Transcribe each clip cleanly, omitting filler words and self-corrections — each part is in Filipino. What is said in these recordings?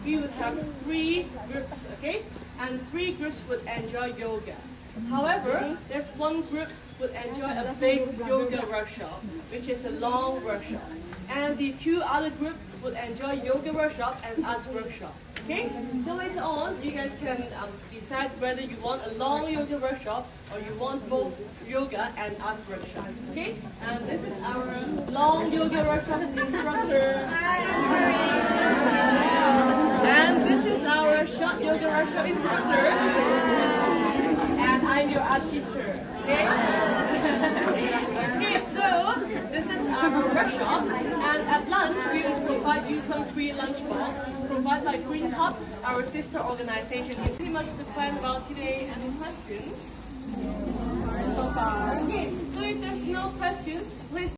we would have 3 groups, okay? And 3 groups would enjoy yoga. However, there's one group would enjoy a big yoga workshop, which is a long workshop. And the 2 other groups would enjoy yoga workshop and arts workshop. Okay? So later on, you guys can decide whether you want a long yoga workshop or you want both yoga and art workshop. Okay? And this is our long yoga workshop instructor. And this is our short yoga workshop instructor. And I'm your art teacher. Okay? Okay, so this is our workshop. And at lunch, we will provide you some free lunch box provided by Green Hub, our sister organization. It's pretty much the plan about today. Any questions? So far. Okay, so if there's no questions, please.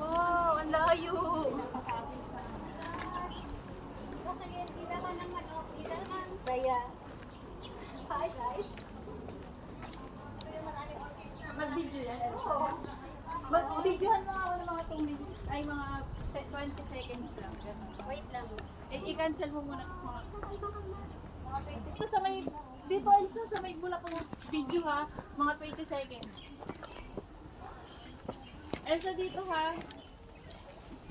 Wow, ang layo. Saya. Hi guys. Mag-video yan? Oo. Mag-videohan mo ako ng mga 2 minutes. Ay, mga 20 seconds lang. Wait lang. I-cancel mo muna kasi mga 20. Dito sa may, dito also sa may mula pong video ha, mga 20 seconds. Elsa dito ha.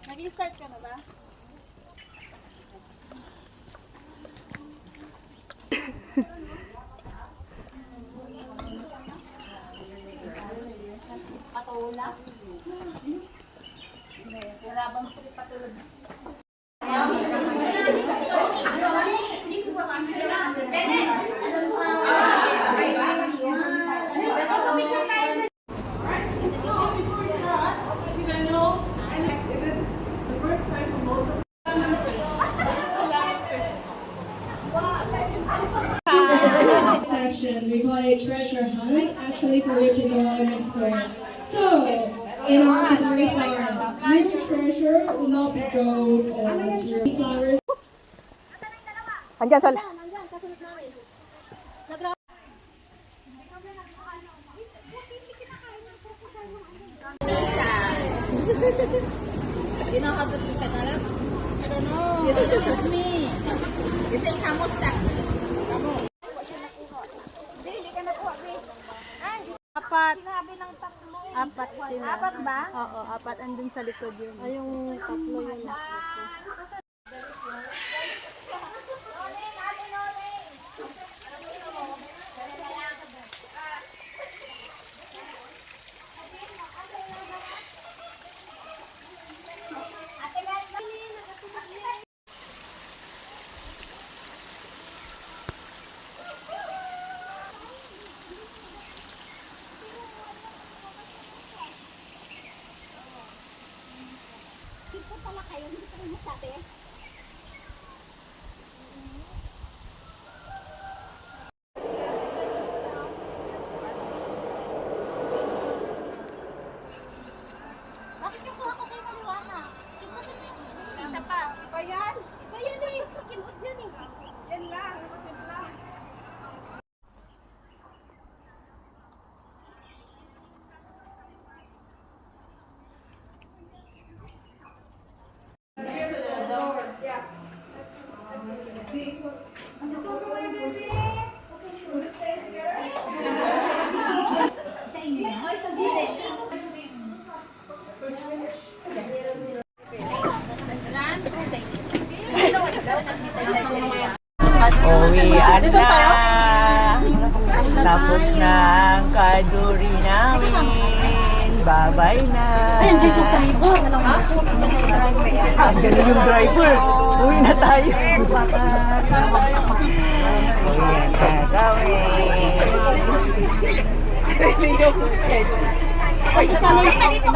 Nag-start ka na ba? Patula? Wala bang patulog? We call it treasure hunts, actually for reaching the Waterman Square. So, in our memory farm, real treasure will not be gold or material flowers. Andyan sa... You know how to speak Tagalog? I don't know. You don't know me. You say kamusta? Apat. Sinabi ng tatlo. Apat sila. Apat ba? Oo, apat. Andun sa likod yun. Ay, yung tatlo yun. Dito pala kayo, hindi kayo masabi. Bakit yung kuha ko sa'yo maliwana? Isa pa. Iba yan? Iba yan eh. Kinod yan eh. Yan lang. Yan lang. Uwian na. Tapos na ang kaduri namin. Bye-bye na. Ang galing yung driver. Uwi na tayo. Uwi na kami. Isa lang.